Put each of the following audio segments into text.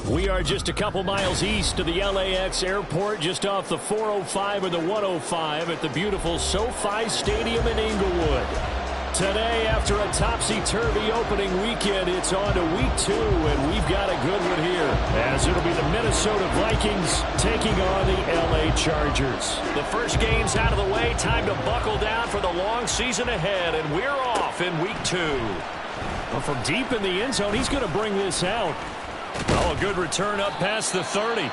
We are just a couple miles east of the LAX airport, just off the 405 or the 105 at the beautiful SoFi Stadium in Inglewood. Today, after a topsy-turvy opening weekend, it's on to week 2, and we've got a good one here, as it'll be the Minnesota Vikings taking on the LA Chargers. The first game's out of the way, time to buckle down for the long season ahead, and we're off in week 2. Well, from deep in the end zone, he's going to bring this out. Oh, a good return up past the 30.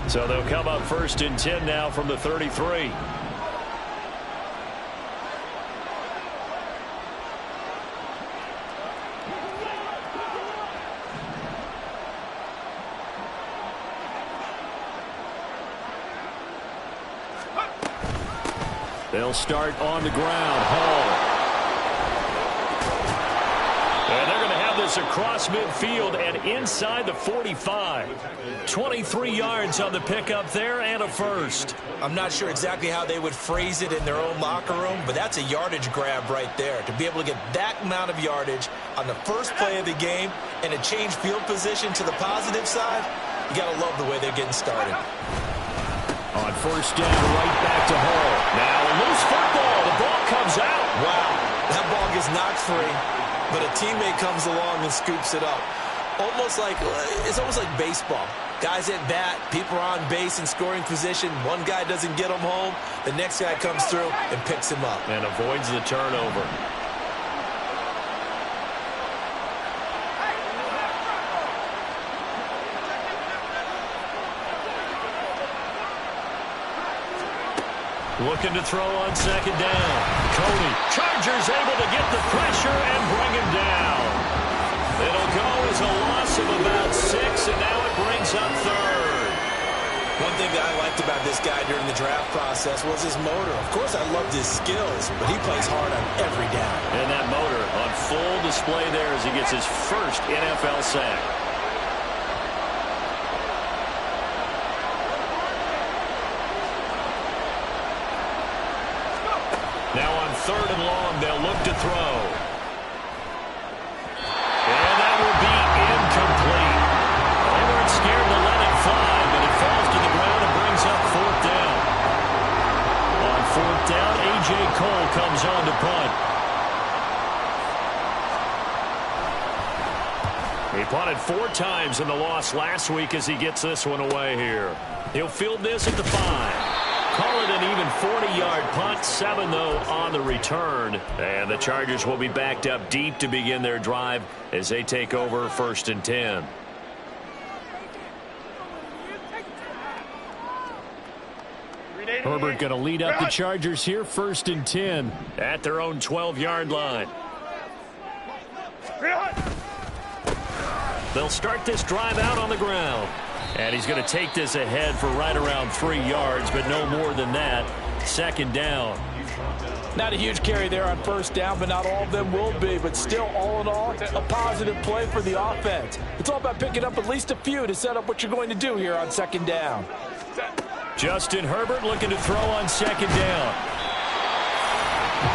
So they'll come up 1st and 10 now from the 33. They'll start on the ground. Hall. And they're going to have this across midfield and inside the 45. 23 yards on the pickup there and a first. I'm not sure exactly how they would phrase it in their own locker room, but that's a yardage grab right there. To be able to get that amount of yardage on the first play of the game and a change field position to the positive side, you got to love the way they're getting started. On first down, right back to Hall. Now a loose football. The ball comes out. Wow, that ball gets knocked free, but a teammate comes along and scoops it up. It's almost like baseball. Guys at bat, people are on base in scoring position. One guy doesn't get him home. The next guy comes through and picks him up. And avoids the turnover. Looking to throw on second down. Cody. Chargers able to get the pressure and bring him down. It'll go as a loss of about 6, and now it brings up 3rd. One thing that I liked about this guy during the draft process was his motor. Of course, I loved his skills, but he plays hard on every down. And that motor on full display there as he gets his first NFL sack. Now on 3rd and long, they'll look to throw. And that will be incomplete. They weren't scared to let it fly, but it falls to the ground and brings up 4th down. On 4th down, A.J. Cole comes on to punt. He punted 4 times in the loss last week as he gets this one away here. He'll field this at the 5. Call it an even 40-yard punt, 7 though on the return. And the Chargers will be backed up deep to begin their drive as they take over 1st and 10. Herbert going to lead up the Chargers here, 1st and 10 at their own 12-yard line. They'll start this drive out on the ground. And he's going to take this ahead for right around 3 yards, but no more than that. 2nd down. Not a huge carry there on 1st down, but not all of them will be. But still, all in all, a positive play for the offense. It's all about picking up at least a few to set up what you're going to do here on 2nd down. Justin Herbert looking to throw on 2nd down.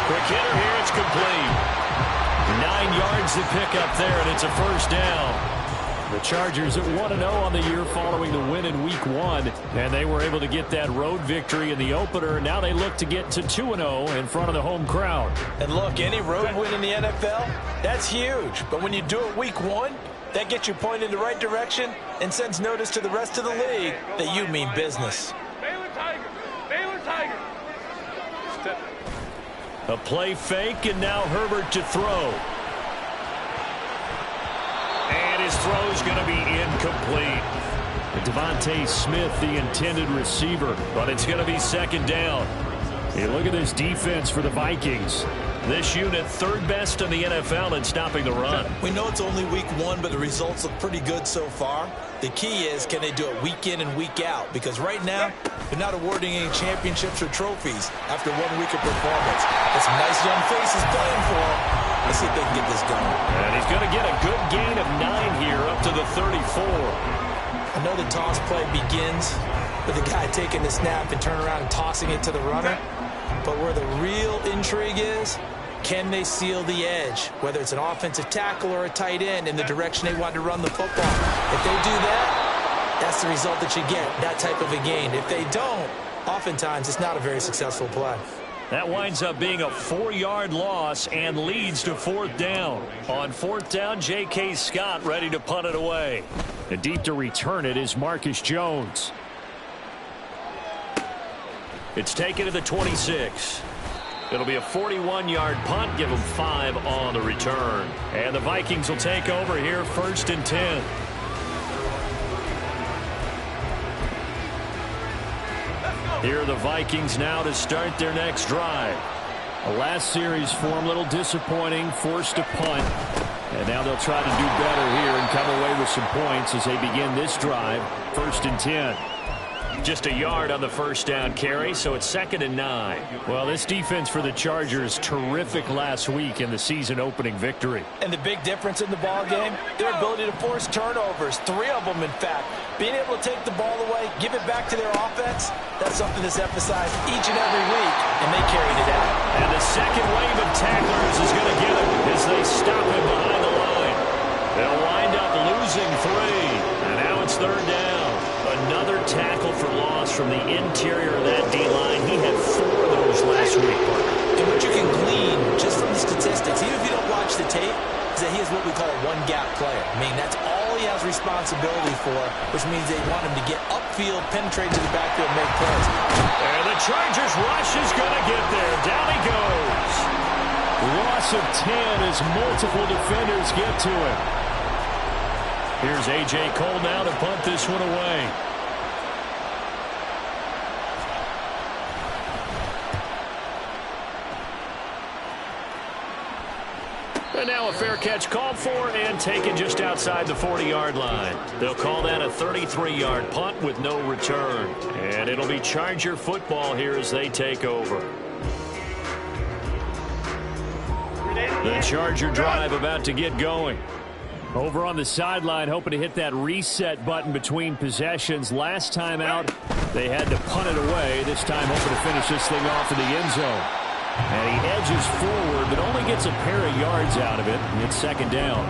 Quick hitter here, it's complete. 9 yards to pick up there, and it's a 1st down. The Chargers at 1-0 on the year following the win in Week 1, and they were able to get that road victory in the opener. Now they look to get to 2-0 in front of the home crowd. And look, any road win in the NFL, that's huge. But when you do it Week 1, that gets you pointed in the right direction and sends notice to the rest of the league that you mean business. A play fake, and now Herbert to throw. And his throw's going to be incomplete. Devontae Smith, the intended receiver, but it's going to be 2nd down. Hey, look at this defense for the Vikings. This unit third best in the NFL in stopping the run. We know it's only week 1, but the results look pretty good so far. The key is, can they do it week in and week out? Because right now, they're not awarding any championships or trophies after 1 week of performance. Got some nice young faces playing for them. Let's see if they can get this going. And he's going to get a good gain of 9 here up to the 34. I know the toss play begins with the guy taking the snap and turning around and tossing it to the runner. But where the real intrigue is, can they seal the edge, whether it's an offensive tackle or a tight end, in the direction they want to run the football? If they do that, that's the result that you get, that type of a gain. If they don't, oftentimes it's not a very successful play. That winds up being a 4-yard loss and leads to 4th down. On 4th down, J.K. Scott ready to punt it away. The deep to return it is Marcus Jones. It's taken to the 26. It'll be a 41-yard punt. Give them 5 on the return. And the Vikings will take over here 1st and 10. Here are the Vikings now to start their next drive. The last series for them, a little disappointing, forced to punt. And now they'll try to do better here and come away with some points as they begin this drive, 1st and 10. Just a yard on the first down carry, so it's 2nd and 9. Well, this defense for the Chargers, terrific last week in the season opening victory. And the big difference in the ball game, their ability to force turnovers, 3 of them in fact. Being able to take the ball away, give it back to their offense, that's something that's emphasized each and every week, and they carried it out. And the second wave of tacklers is going to get him as they stop him behind the line. They'll wind up losing 3, and now it's 3rd down. Another tackle for loss from the interior of that D-line. He had 4 of those last week. And what you can glean just from the statistics, even if you don't watch the tape, is that he is what we call a one-gap player. I mean, that's all he has responsibility for, which means they want him to get upfield, penetrate to the backfield, make plays. And the Chargers rush is going to get there. Down he goes. Loss of 10 as multiple defenders get to him. Here's A.J. Cole now to punt this one away. And now a fair catch called for and taken just outside the 40-yard line. They'll call that a 33-yard punt with no return. And it'll be Charger football here as they take over. The Charger drive about to get going. Over on the sideline, hoping to hit that reset button between possessions. Last time out, they had to punt it away. This time, hoping to finish this thing off in the end zone. And he edges forward, but only gets a pair of yards out of it. It's 2nd down.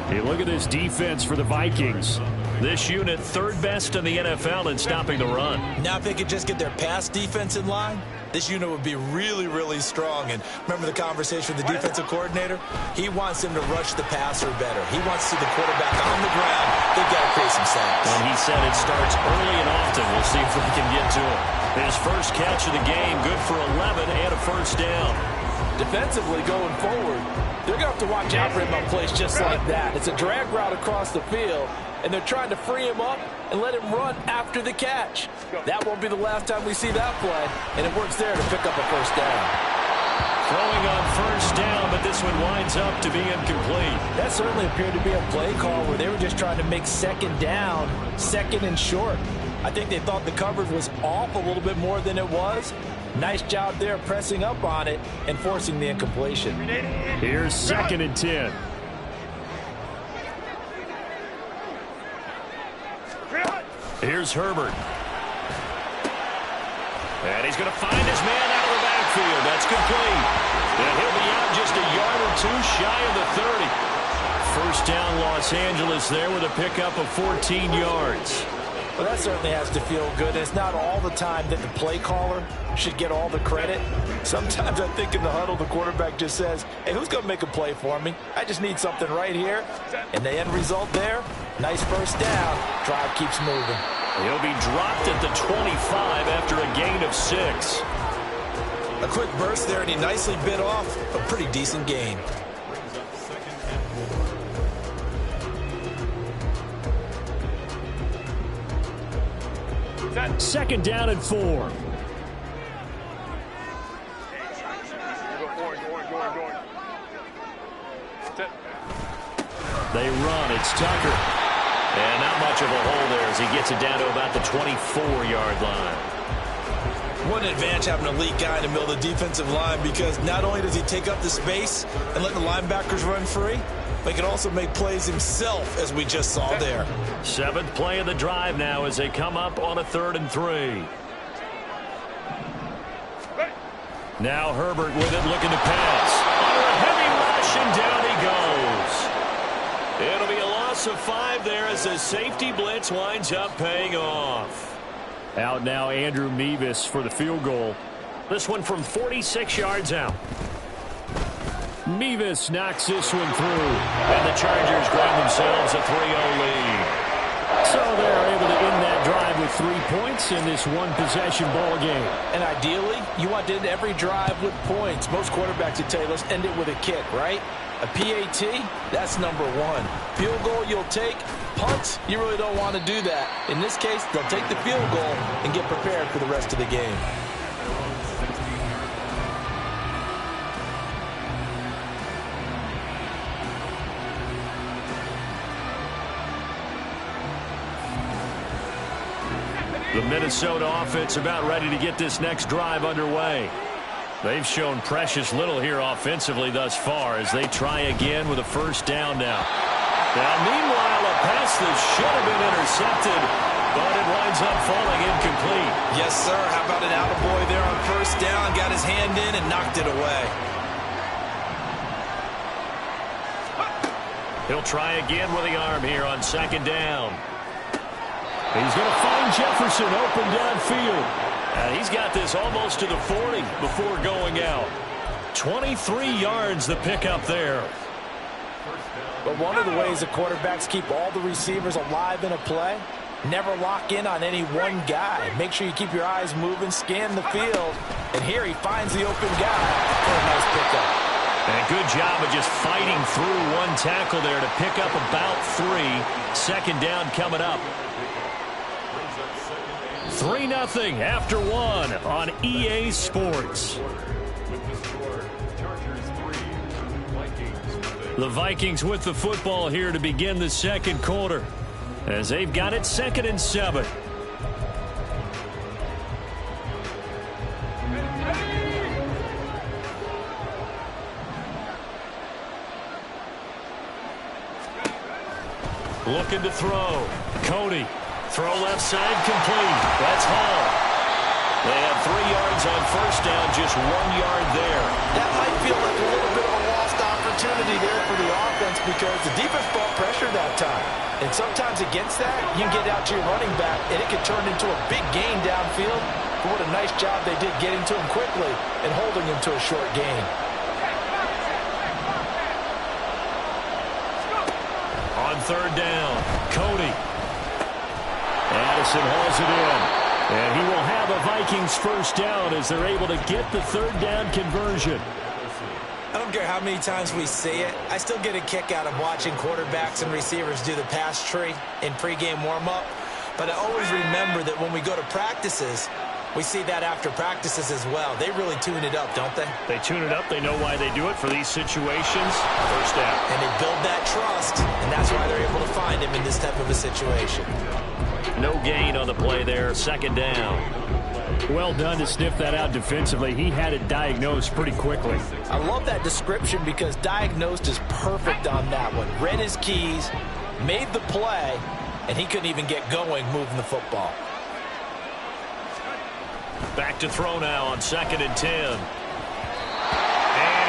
Hey, look at this defense for the Vikings. This unit, 3rd best in the NFL in stopping the run. Now, if they could just get their pass defense in line, this unit would be really, really strong. And remember the conversation with the defensive coordinator? He wants them to rush the passer better. He wants to see the quarterback on the ground. They've got to create some sacks. And he said it starts early and often. We'll see if we can get to him. His first catch of the game, good for 11 and a 1st down. Defensively going forward, they're going to have to watch out for him on plays just like that. It's a drag route across the field, and they're trying to free him up and let him run after the catch. That won't be the last time we see that play, and it works there to pick up a 1st down. Throwing on 1st down, but this one winds up to be incomplete. That certainly appeared to be a play call where they were just trying to make 2nd down, 2nd and short. I think they thought the coverage was off a little bit more than it was. Nice job there pressing up on it and forcing the incompletion. Here's 2nd and 10. Here's Herbert. And he's going to find his man out of the backfield. That's complete. And he'll be out just a yard or 2 shy of the 30. 1st down Los Angeles there with a pickup of 14 yards. Well, that certainly has to feel good. It's not all the time that the play caller should get all the credit. Sometimes I think in the huddle, the quarterback just says, hey, who's going to make a play for me? I just need something right here. And the end result there, nice 1st down. Drive keeps moving. He'll be dropped at the 25 after a gain of 6. A quick burst there, and he nicely bit off a pretty decent gain. Second down and 4. They run. It's Tucker. And not much of a hole there as he gets it down to about the 24-yard line. What an advantage having an elite guy in the middle of the defensive line, because not only does he take up the space and let the linebackers run free, but he can also make plays himself, as we just saw there. 7th play of the drive now as they come up on a 3rd and 3. Now Herbert with it, looking to pass. Under a heavy rush, and down he goes. It'll be a loss of 5 there as the safety blitz winds up paying off. Out now, Andrew Mevis for the field goal. This one from 46 yards out. Mevis knocks this one through, and the Chargers grab themselves a 3-0 lead. So they're able to end that drive with 3 points in this one-possession ball game. And ideally, you want to end every drive with points. Most quarterbacks would tell you, let's end it with a kick, right? A PAT, that's number 1. Field goal you'll take. Punts, you really don't want to do that. In this case, they'll take the field goal and get prepared for the rest of the game. The Minnesota offense about ready to get this next drive underway. They've shown precious little here offensively thus far as they try again with a 1st down now. Now, meanwhile, a pass that should have been intercepted, but it winds up falling incomplete. Yes, sir. How about an attaboy there on 1st down? Got his hand in and knocked it away. He'll try again with the arm here on 2nd down. He's going to find Jefferson open downfield. And he's got this almost to the 40 before going out. 23 yards the pickup there. But one of the ways the quarterbacks keep all the receivers alive in a play, never lock in on any one guy. Make sure you keep your eyes moving, scan the field. And here he finds the open guy for a nice pickup. And a good job of just fighting through one tackle there to pick up about 3. 2nd down coming up. 3-0 after 1 on EA Sports. The Vikings with the football here to begin the 2nd quarter as they've got it 2nd and 7. Looking to throw. Cody. Throw left side complete. That's Hall. They have 3 yards on 1st down, just 1 yard there. That might feel like a little bit of a lost opportunity there for the offense because the defense brought pressure that time. And sometimes against that, you can get out to your running back, and it can turn into a big gain downfield. But what a nice job they did getting to him quickly and holding him to a short gain. On 3rd down, Cody. Addison hauls it in. And he will have a Vikings 1st down as they're able to get the 3rd down conversion. I don't care how many times we see it. I still get a kick out of watching quarterbacks and receivers do the pass tree in pregame warm-up. But I always remember that when we go to practices, we see that after practices as well. They really tune it up, don't they? They tune it up. They know why they do it for these situations. 1st down. And they build that trust, and that's why they're able to find him in this type of a situation. No gain on the play there. 2nd down. Well done to sniff that out defensively. He had it diagnosed pretty quickly. I love that description because diagnosed is perfect on that one. Read his keys, made the play, and he couldn't even get going moving the football. Back to throw now on 2nd and 10. And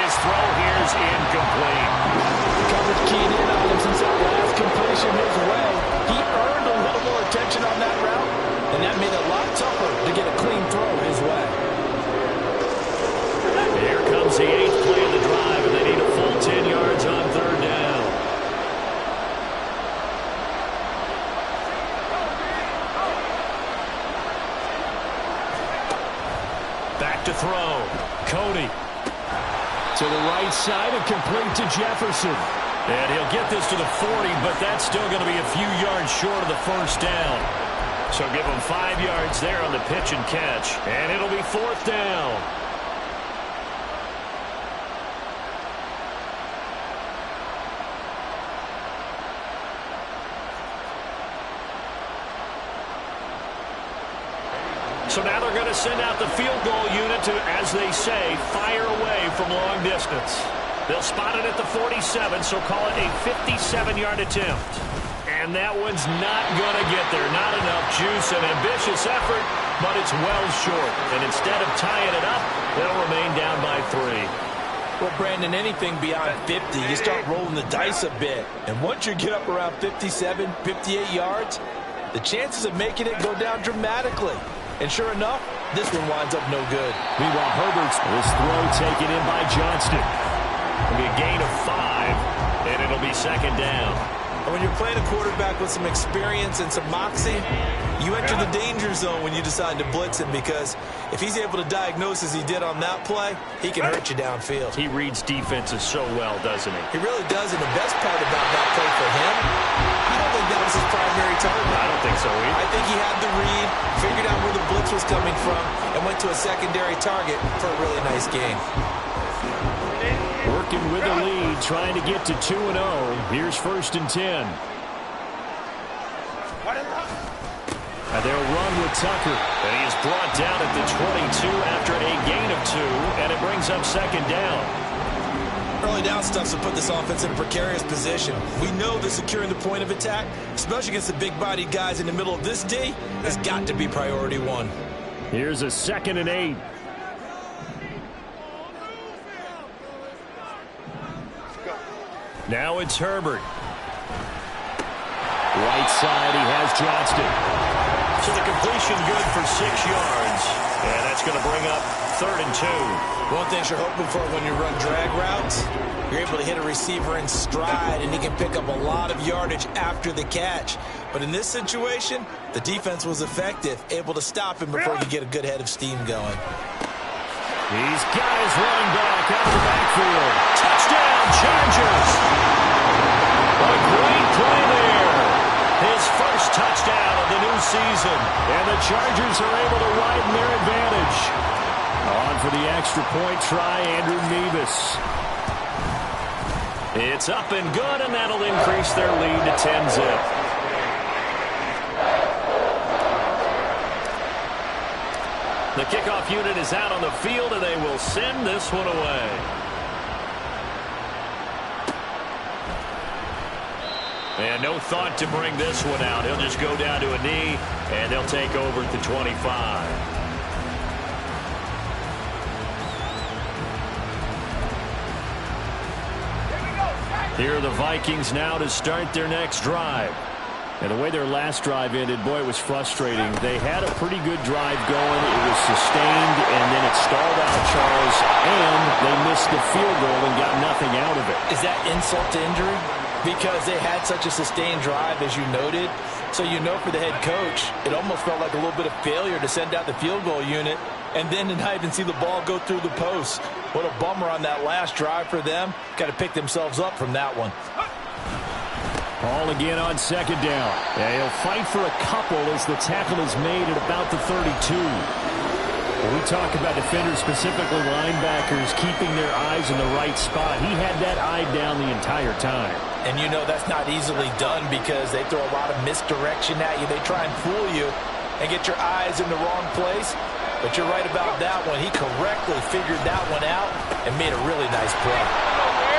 his throw here is incomplete. Coverage keyed in on him since that last completion his way. He earned a little more attention on that route, and that made it a lot tougher to get a clean throw his way. Here comes the 8th play of the drive, and they need a full 10 yards on 3rd down. Back to throw. Cody. To the right side and complete to Jefferson. And he'll get this to the 40, but that's still going to be a few yards short of the 1st down. So give him 5 yards there on the pitch and catch. And it'll be 4th down. So now they're going to send out the field goal unit to, as they say, fire away from long distance. They'll spot it at the 47, so call it a 57-yard attempt. And that one's not going to get there. Not enough juice, an ambitious effort, but it's well short. And instead of tying it up, they'll remain down by 3. Well, Brandon, anything beyond 50, you start rolling the dice a bit. And once you get up around 57, 58 yards, the chances of making it go down dramatically. And sure enough, this one winds up no good. Meanwhile, Herbert's this throw taken in by Johnston. It'll be a gain of 5, and it'll be second down. And when you're playing a quarterback with some experience and some moxie, you enter the danger zone when you decide to blitz him, because if he's able to diagnose as he did on that play, he can hurt you downfield. He reads defenses so well, doesn't he? He really does, and the best part about that play for him, I don't think that was his primary target. I don't think so either. I think he had the read, figured out where the blitz was coming from, and went to a secondary target for a really nice gain. Working with the lead, trying to get to 2-0. Here's 1st and 10. And they'll run with Tucker. And he is brought down at the 22 after a gain of 2, and it brings up second down. Early down stuff will put this offense in a precarious position. We know that securing the point of attack, especially against the big-bodied guys in the middle of this D, has got to be priority 1. Here's a 2nd and 8. Now it's Herbert. Right side, he has Johnston. So the completion good for 6 yards. And that's going to bring up 3rd and 2. One thing you're hoping for when you run drag routes, you're able to hit a receiver in stride, and he can pick up a lot of yardage after the catch. But in this situation, the defense was effective, able to stop him before he could get a good head of steam going. These guys running back out of the backfield. Touchdown, Chargers! A great play there. His first touchdown of the new season. And the Chargers are able to widen their advantage. On for the extra point try, Andrew Nevis. It's up and good, and that'll increase their lead to 10-zip. The kickoff unit is out on the field, and they will send this one away. And no thought to bring this one out. He'll just go down to a knee, and they'll take over at the 25. Here are the Vikings now to start their next drive. And the way their last drive ended, boy, it was frustrating. They had a pretty good drive going. It was sustained, and then it stalled out, Charles, and they missed the field goal and got nothing out of it. Is that insult to injury? Because they had such a sustained drive, as you noted. So you know for the head coach, it almost felt like a little bit of failure to send out the field goal unit and then to not even see the ball go through the post. What a bummer on that last drive for them. Got to pick themselves up from that one. Ball again on 2nd down. Yeah, he'll fight for a couple as the tackle is made at about the 32. When we talk about defenders, specifically linebackers, keeping their eyes in the right spot, he had that eye down the entire time. And you know that's not easily done because they throw a lot of misdirection at you. They try and fool you and get your eyes in the wrong place. But you're right about that one. He correctly figured that one out and made a really nice play.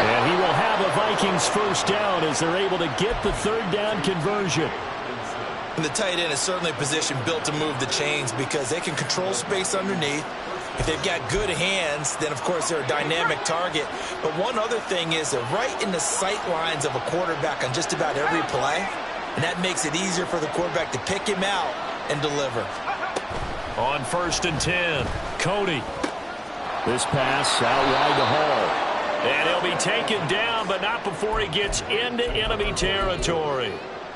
And he will have a Vikings first down as they're able to get the 3rd down conversion. And the tight end is certainly a position built to move the chains because they can control space underneath. If they've got good hands, then, of course, they're a dynamic target. But one other thing is they're right in the sight lines of a quarterback on just about every play, and that makes it easier for the quarterback to pick him out and deliver. On 1st and 10, Cody. This pass out wide to Hall. And he'll be taken down, but not before he gets into enemy territory.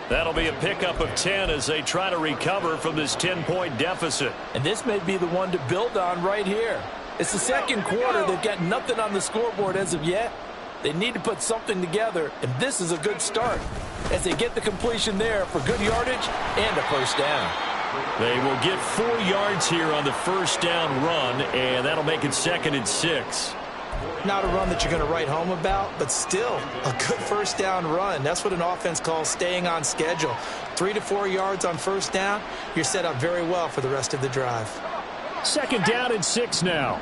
That'll be a pickup of 10 as they try to recover from this 10-point deficit. And this may be the one to build on right here. It's the second quarter. They've got nothing on the scoreboard as of yet. They need to put something together, and this is a good start as they get the completion there for good yardage and a first down. They will get 4 yards here on the first down run, and that'll make it 2nd and 6. Not a run that you're going to write home about, but still a good first down run. That's what an offense calls staying on schedule. 3 to 4 yards on first down, you're set up very well for the rest of the drive. Second down and 6 now.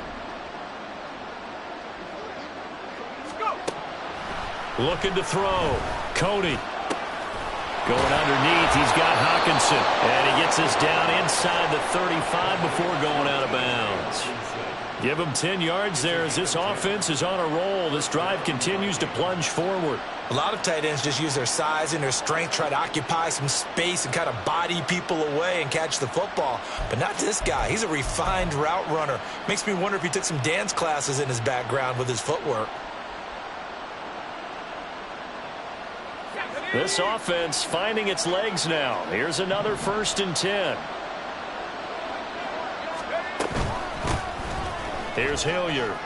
Looking to throw. Cody. Going underneath, he's got Hawkinson. And he gets us down inside the 35 before going out of bounds. Give him 10 yards there as this offense is on a roll. This drive continues to plunge forward. A lot of tight ends just use their size and their strength, try to occupy some space and kind of body people away and catch the football. But not this guy. He's a refined route runner. Makes me wonder if he took some dance classes in his background with his footwork. This offense finding its legs now. Here's another 1st and 10. Here's Hilliard.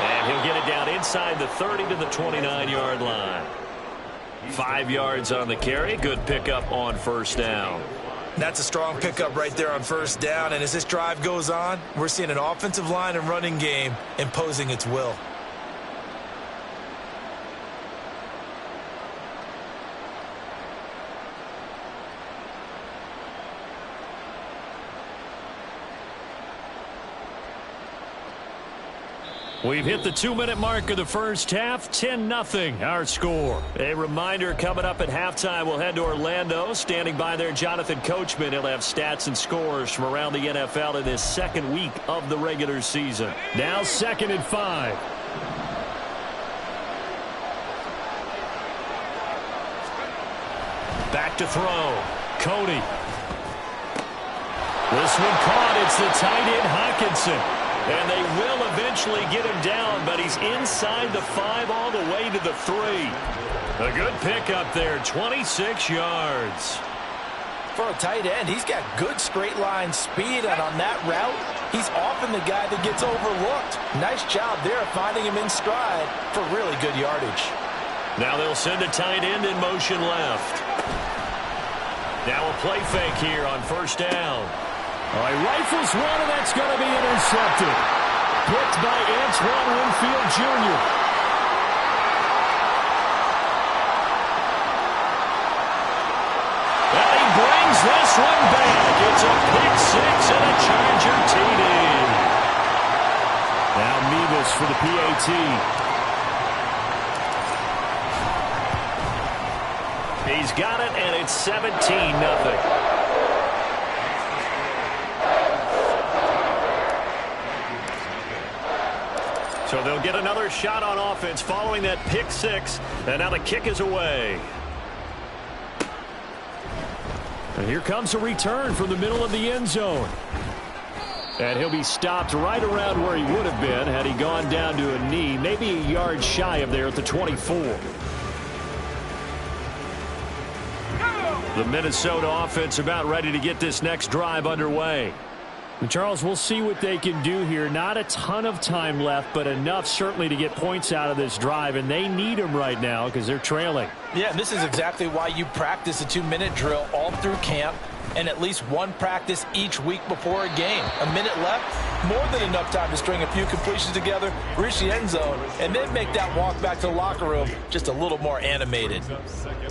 And he'll get it down inside the 30 to the 29-yard line. 5 yards on the carry. Good pickup on 1st down. That's a strong pickup right there on 1st down. And as this drive goes on, we're seeing an offensive line and running game imposing its will. We've hit the 2-minute mark of the first half. 10-0 our score. A reminder, coming up at halftime, we'll head to Orlando. Standing by there, Jonathan Coachman. He'll have stats and scores from around the NFL in this second week of the regular season. Now 2nd and 5. Back to throw. Cody. This one caught. It's the tight end Hawkinson. And they will eventually get him down, but he's inside the 5 all the way to the 3. A good pickup there, 26 yards. For a tight end, he's got good straight line speed, and on that route, he's often the guy that gets overlooked. Nice job there finding him in stride for really good yardage. Now they'll send a tight end in motion left. Now a play fake here on 1st down. All right, rifles one, and that's going to be intercepted. Picked by Antoine Winfield Jr. And he brings this one back. It's a pick 6 and a Charger TD. Now Mevis for the PAT. He's got it, and it's 17-0. So they'll get another shot on offense following that pick 6, and now the kick is away. And here comes a return from the middle of the end zone. And he'll be stopped right around where he would have been had he gone down to a knee, maybe a yard shy of there at the 24. The Minnesota offense about ready to get this next drive underway. And Charles, we'll see what they can do here. Not a ton of time left, but enough certainly to get points out of this drive, and they need them right now because they're trailing. Yeah, and this is exactly why you practice a 2-minute drill all through camp and at least one practice each week before a game. A minute left, more than enough time to string a few completions together, reach the end zone, and then make that walk back to the locker room just a little more animated.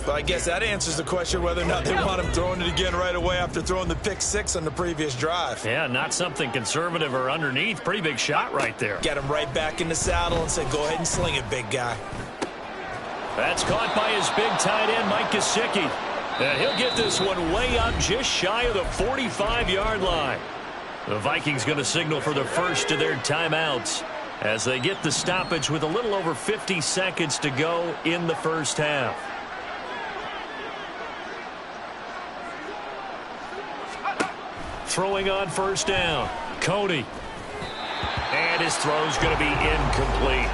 But I guess that answers the question whether or not they want him throwing it again right away after throwing the pick 6 on the previous drive. Yeah, not something conservative or underneath. Pretty big shot right there. Get him right back in the saddle and say, go ahead and sling it, big guy. That's caught by his big tight end, Mike Gesicki. And he'll get this one way up just shy of the 45-yard line. The Vikings going to signal for the first of their timeouts as they get the stoppage with a little over 50 seconds to go in the first half. Throwing on 1st down, Cody. And his throw's going to be incomplete.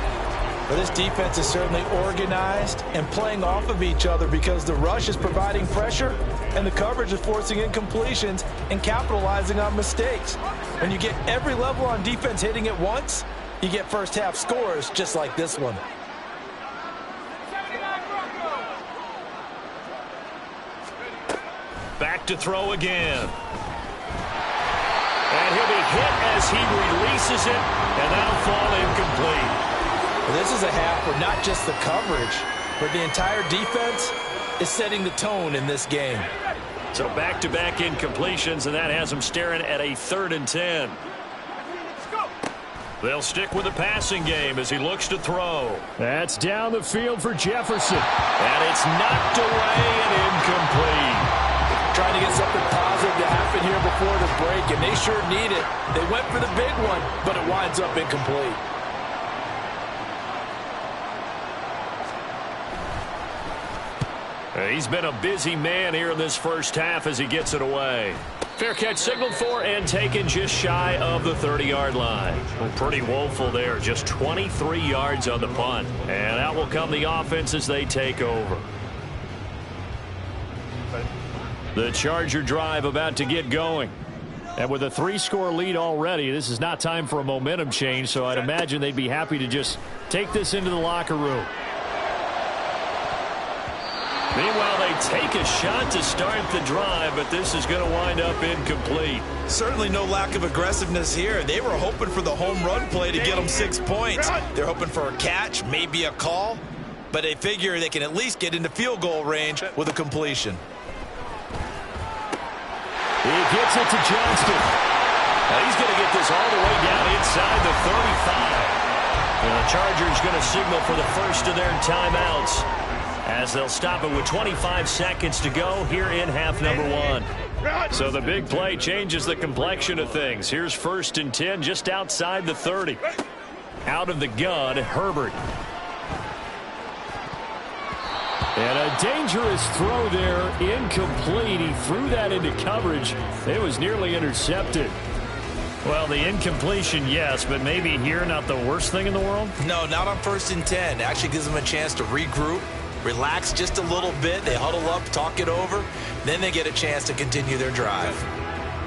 Well, this defense is certainly organized and playing off of each other because the rush is providing pressure and the coverage is forcing incompletions and capitalizing on mistakes. When you get every level on defense hitting it once, you get first half scores just like this one. Back to throw again. And he'll be hit as he releases it, and that'll fall incomplete. This is a half where not just the coverage, but the entire defense is setting the tone in this game. So back-to-back incompletions, and that has them staring at a 3rd and 10. They'll stick with the passing game as he looks to throw. That's down the field for Jefferson. And it's knocked away and incomplete. Trying to get something positive to happen here before the break, and they sure need it. They went for the big one, but it winds up incomplete. He's been a busy man here in this first half as he gets it away. Fair catch signaled for and taken just shy of the 30-yard line. Well, pretty woeful there. Just 23 yards on the punt. And out will come the offense as they take over. The Charger drive about to get going. And with a 3-score lead already, this is not time for a momentum change, so I'd imagine they'd be happy to just take this into the locker room. Meanwhile, they take a shot to start the drive, but this is going to wind up incomplete. Certainly no lack of aggressiveness here. They were hoping for the home run play to get them 6 points. They're hoping for a catch, maybe a call, but they figure they can at least get into field goal range with a completion. He gets it to Johnston. Now he's going to get this all the way down inside the 35. And the Chargers going to signal for the first of their timeouts, as they'll stop it with 25 seconds to go here in half number 1. So the big play changes the complexion of things. Here's 1st and 10 just outside the 30. Out of the gun, Herbert. And a dangerous throw there, incomplete. He threw that into coverage. It was nearly intercepted. Well, the incompletion, yes, but maybe here not the worst thing in the world? No, not on 1st and 10. It actually gives them a chance to regroup, relax just a little bit. They huddle up, talk it over. Then they get a chance to continue their drive.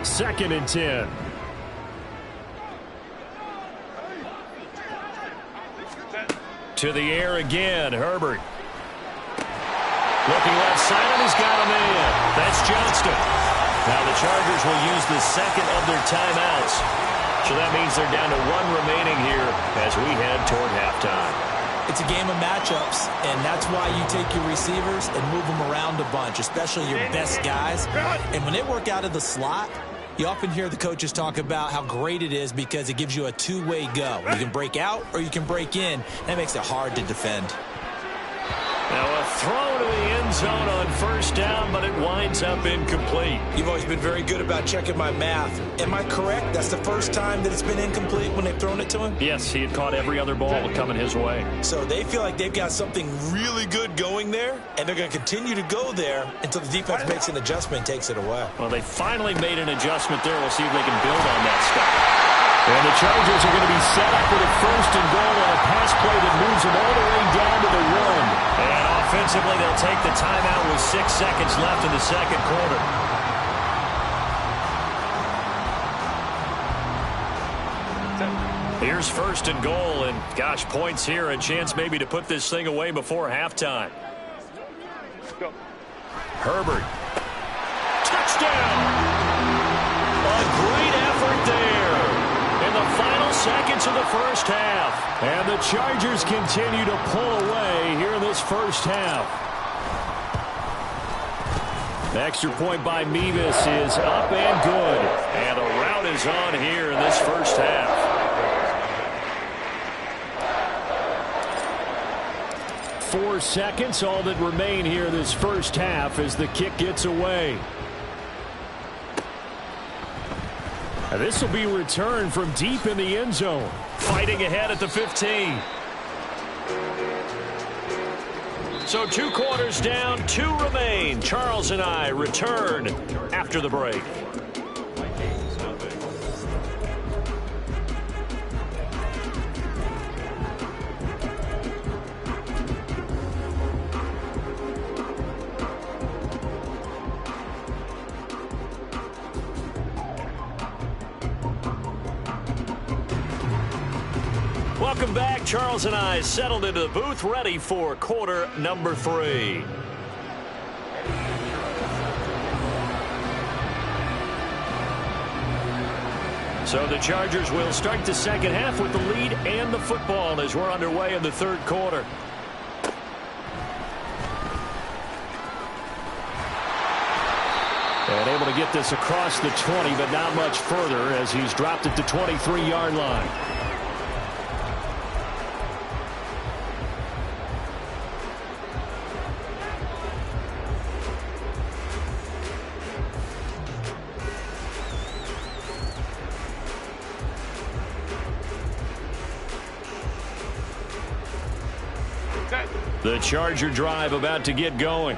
2nd and 10. To the air again, Herbert. Looking left side, and he's got him in. That's Johnston. Now the Chargers will use the 2nd of their timeouts. So that means they're down to 1 remaining here as we head toward halftime. It's a game of matchups, and that's why you take your receivers and move them around a bunch, especially your best guys. And when they work out of the slot, you often hear the coaches talk about how great it is because it gives you a two-way go. You can break out or you can break in. That makes it hard to defend. Now a throw to the end zone on 1st down, but it winds up incomplete. You've always been very good about checking my math. Am I correct? That's the first time that it's been incomplete when they've thrown it to him? Yes, he had caught every other ball coming his way. So they feel like they've got something really good going there, and they're going to continue to go there until the defense makes an adjustment and takes it away. Well, they finally made an adjustment there. We'll see if they can build on that stuff. And the Chargers are going to be set up with a 1st and goal on a pass play that moves them all the way down to the 1. And offensively, they'll take the timeout with 6 seconds left in the 2nd quarter. Here's 1st and goal, and gosh, points here, a chance maybe to put this thing away before halftime. Herbert. Touchdown! A great effort there. In the final seconds of the first half. And the Chargers continue to pull away here in this first half. The extra point by Mevis is up and good. And a rout is on here in this first half. Four seconds, all that remain here this first half as the kick gets away. This will be returned from deep in the end zone. Fighting ahead at the 15. So 2 quarters down, 2 remain. Charles and I return after the break. Welcome back. Charles and I settled into the booth, ready for quarter number 3. So the Chargers will start the second half with the lead and the football as we're underway in the 3rd quarter. And able to get this across the 20, but not much further as he's dropped at the 23-yard line. The Charger drive about to get going.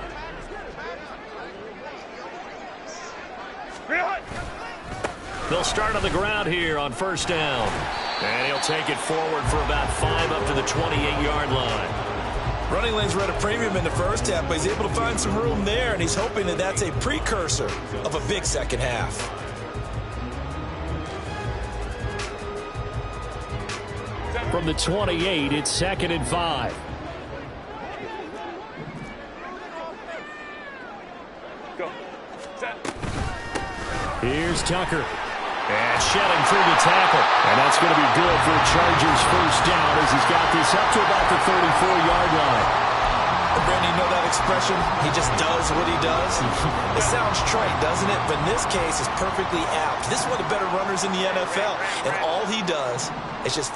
They'll start on the ground here on first down. And he'll take it forward for about 5 up to the 28-yard line. Running lanes were at a premium in the first half, but he's able to find some room there, and he's hoping that that's a precursor of a big second half. From the 28, it's 2nd and 5. Here's Tucker. And shedding through the tackle. And that's going to be good for the Chargers' first down as he's got this up to about the 34-yard line. Brandon, you know that expression? He just does what he does. It sounds trite, doesn't it? But in this case, it's perfectly apt. This is one of the better runners in the NFL. And all he does is just